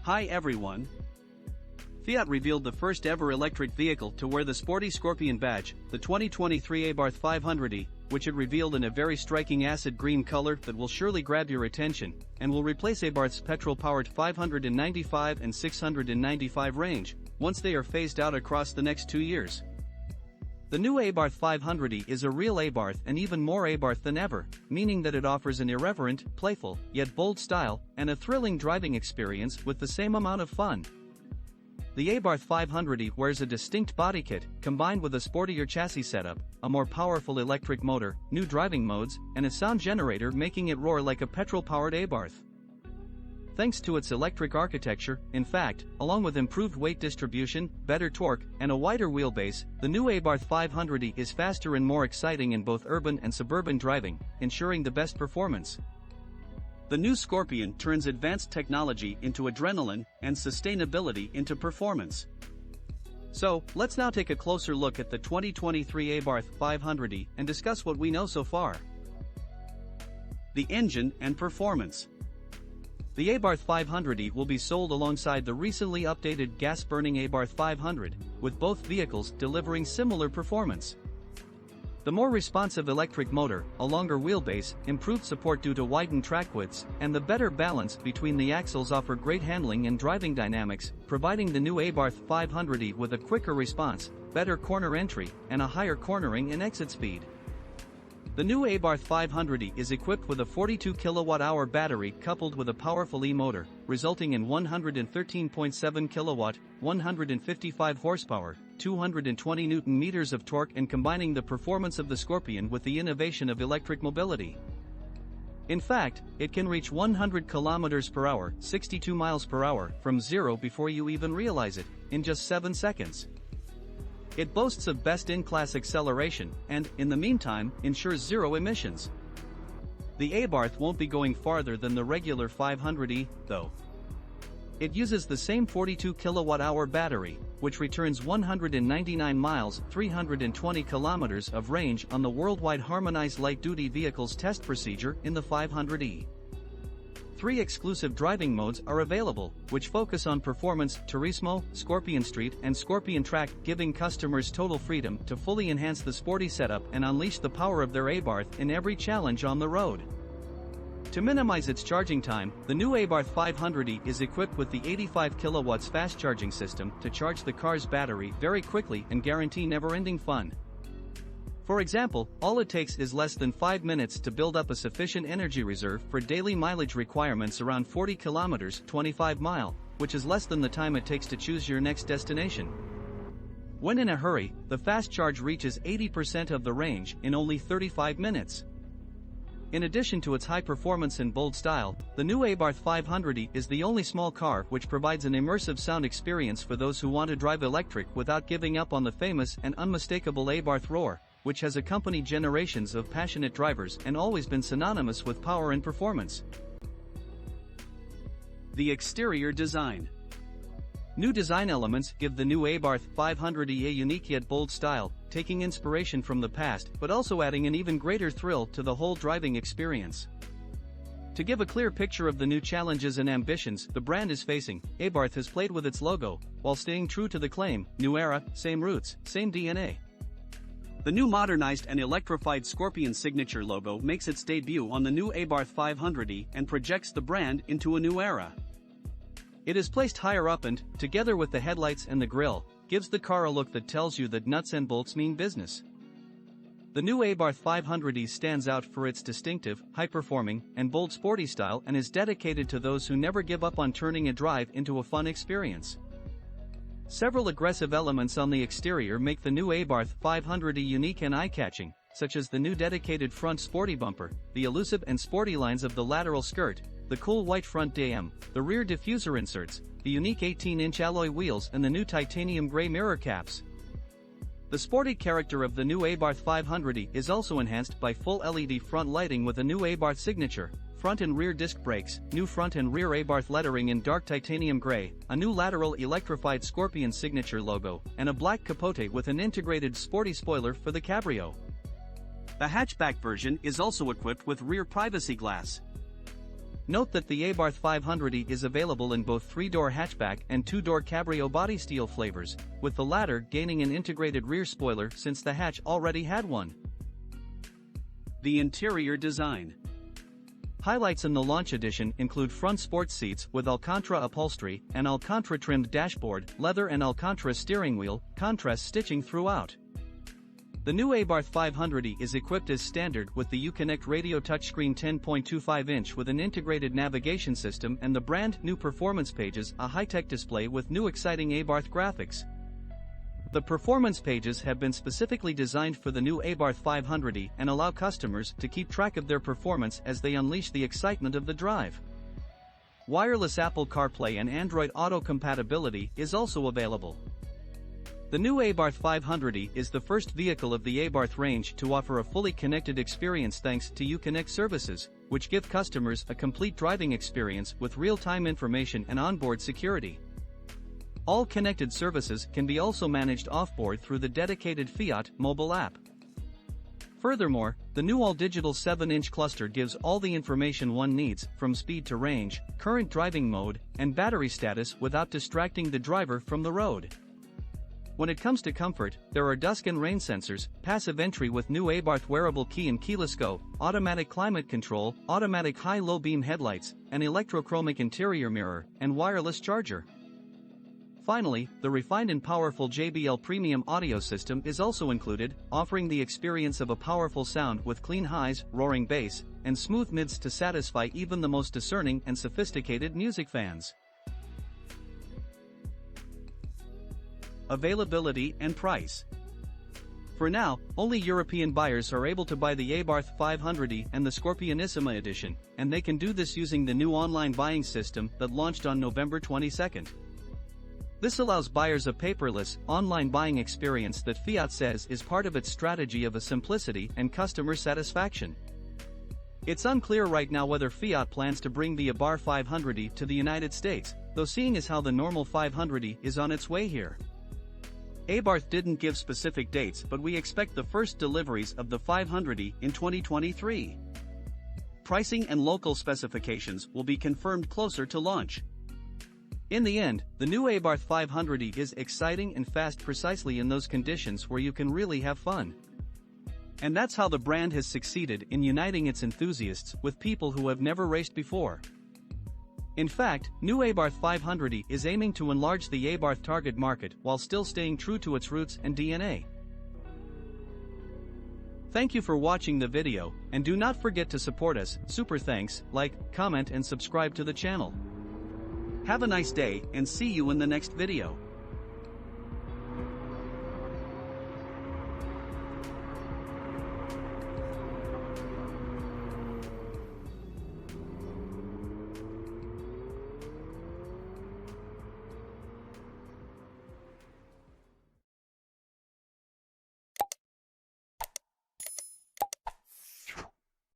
Hi everyone. Fiat revealed the first ever electric vehicle to wear the sporty Scorpion badge, the 2023 Abarth 500e, which it revealed in a very striking acid green color that will surely grab your attention, and will replace Abarth's petrol-powered 595 and 695 range, once they are phased out across the next 2 years. The new Abarth 500e is a real Abarth and even more Abarth than ever, meaning that it offers an irreverent, playful, yet bold style, and a thrilling driving experience with the same amount of fun. The Abarth 500e wears a distinct body kit, combined with a sportier chassis setup, a more powerful electric motor, new driving modes, and a sound generator making it roar like a petrol-powered Abarth. Thanks to its electric architecture, in fact, along with improved weight distribution, better torque, and a wider wheelbase, the new Abarth 500e is faster and more exciting in both urban and suburban driving, ensuring the best performance. The new Scorpion turns advanced technology into adrenaline and sustainability into performance. So, let's now take a closer look at the 2023 Abarth 500e and discuss what we know so far. The engine and performance. The Abarth 500e will be sold alongside the recently updated gas-burning Abarth 500, with both vehicles delivering similar performance. The more responsive electric motor, a longer wheelbase, improved support due to widened track widths, and the better balance between the axles offer great handling and driving dynamics, providing the new Abarth 500e with a quicker response, better corner entry, and a higher cornering and exit speed. The new Abarth 500e is equipped with a 42 kWh battery coupled with a powerful e-motor, resulting in 113.7 kW, 155 horsepower, 220 Nm of torque, and combining the performance of the Scorpion with the innovation of electric mobility. In fact, it can reach 100 km per hour, 62 miles per hour, from zero before you even realize it, in just 7 seconds. It boasts of best-in-class acceleration and, in the meantime, ensures zero emissions. The Abarth won't be going farther than the regular 500e, though. It uses the same 42 kWh battery, which returns 199 miles, 320 kilometers of range on the worldwide harmonized light-duty vehicles test procedure in the 500e. 3 exclusive driving modes are available, which focus on performance: Turismo, Scorpion Street, and Scorpion Track, giving customers total freedom to fully enhance the sporty setup and unleash the power of their Abarth in every challenge on the road. To minimize its charging time, the new Abarth 500e is equipped with the 85 kW fast charging system to charge the car's battery very quickly and guarantee never-ending fun. For example, all it takes is less than 5 minutes to build up a sufficient energy reserve for daily mileage requirements around 40 kilometers, 25 mile, which is less than the time it takes to choose your next destination. When in a hurry, the fast charge reaches 80% of the range in only 35 minutes. In addition to its high performance and bold style, the new Abarth 500e is the only small car which provides an immersive sound experience for those who want to drive electric without giving up on the famous and unmistakable Abarth roar, which has accompanied generations of passionate drivers and always been synonymous with power and performance. The exterior design. New design elements give the new Abarth 500e a unique yet bold style, taking inspiration from the past but also adding an even greater thrill to the whole driving experience. To give a clear picture of the new challenges and ambitions the brand is facing, Abarth has played with its logo, while staying true to the claim: new era, same roots, same DNA. The new modernized and electrified Scorpion signature logo makes its debut on the new Abarth 500e and projects the brand into a new era. It is placed higher up and, together with the headlights and the grille, gives the car a look that tells you that nuts and bolts mean business. The new Abarth 500e stands out for its distinctive, high-performing, and bold sporty style and is dedicated to those who never give up on turning a drive into a fun experience. Several aggressive elements on the exterior make the new Abarth 500e unique and eye-catching, such as the new dedicated front sporty bumper, the elusive and sporty lines of the lateral skirt, the cool white front dam, the rear diffuser inserts, the unique 18-inch alloy wheels, and the new titanium gray mirror caps. The sporty character of the new Abarth 500e is also enhanced by full LED front lighting with a new Abarth signature, front and rear disc brakes, new front and rear Abarth lettering in dark titanium gray, a new lateral electrified Scorpion signature logo, and a black capote with an integrated sporty spoiler for the cabrio. The hatchback version is also equipped with rear privacy glass. Note that the Abarth 500e is available in both 3-door hatchback and 2-door cabrio body style flavors, with the latter gaining an integrated rear spoiler since the hatch already had one. The interior design. Highlights in the launch edition include front sports seats with Alcantara upholstery, an Alcantara-trimmed dashboard, leather and Alcantara steering wheel, contrast stitching throughout. The new Abarth 500e is equipped as standard with the Uconnect radio touchscreen 10.25-inch with an integrated navigation system and the brand new performance pages, a high-tech display with new exciting Abarth graphics. The performance pages have been specifically designed for the new Abarth 500e and allow customers to keep track of their performance as they unleash the excitement of the drive. Wireless Apple CarPlay and Android Auto compatibility is also available. The new Abarth 500e is the first vehicle of the Abarth range to offer a fully connected experience thanks to Uconnect services, which give customers a complete driving experience with real-time information and onboard security. All connected services can be also managed off-board through the dedicated Fiat mobile app. Furthermore, the new all-digital 7-inch cluster gives all the information one needs, from speed to range, current driving mode, and battery status without distracting the driver from the road. When it comes to comfort, there are dusk and rain sensors, passive entry with new Abarth wearable key and keyless go, automatic climate control, automatic high-low beam headlights, an electrochromic interior mirror, and wireless charger. Finally, the refined and powerful JBL premium audio system is also included, offering the experience of a powerful sound with clean highs, roaring bass, and smooth mids to satisfy even the most discerning and sophisticated music fans. Availability and price. For now, only European buyers are able to buy the Abarth 500e and the Scorpionissima edition, and they can do this using the new online buying system that launched on November 22nd. This allows buyers a paperless, online buying experience that Fiat says is part of its strategy of a simplicity and customer satisfaction. It's unclear right now whether Fiat plans to bring the Abarth 500e to the United States, though seeing as how the normal 500e is on its way here. Abarth didn't give specific dates, but we expect the first deliveries of the 500e in 2023. Pricing and local specifications will be confirmed closer to launch. In the end, the new Abarth 500e is exciting and fast precisely in those conditions where you can really have fun. And that's how the brand has succeeded in uniting its enthusiasts with people who have never raced before. In fact, new Abarth 500e is aiming to enlarge the Abarth target market while still staying true to its roots and DNA. Thank you for watching the video, and do not forget to support us. Super thanks, like, comment and subscribe to the channel. Have a nice day and see you in the next video.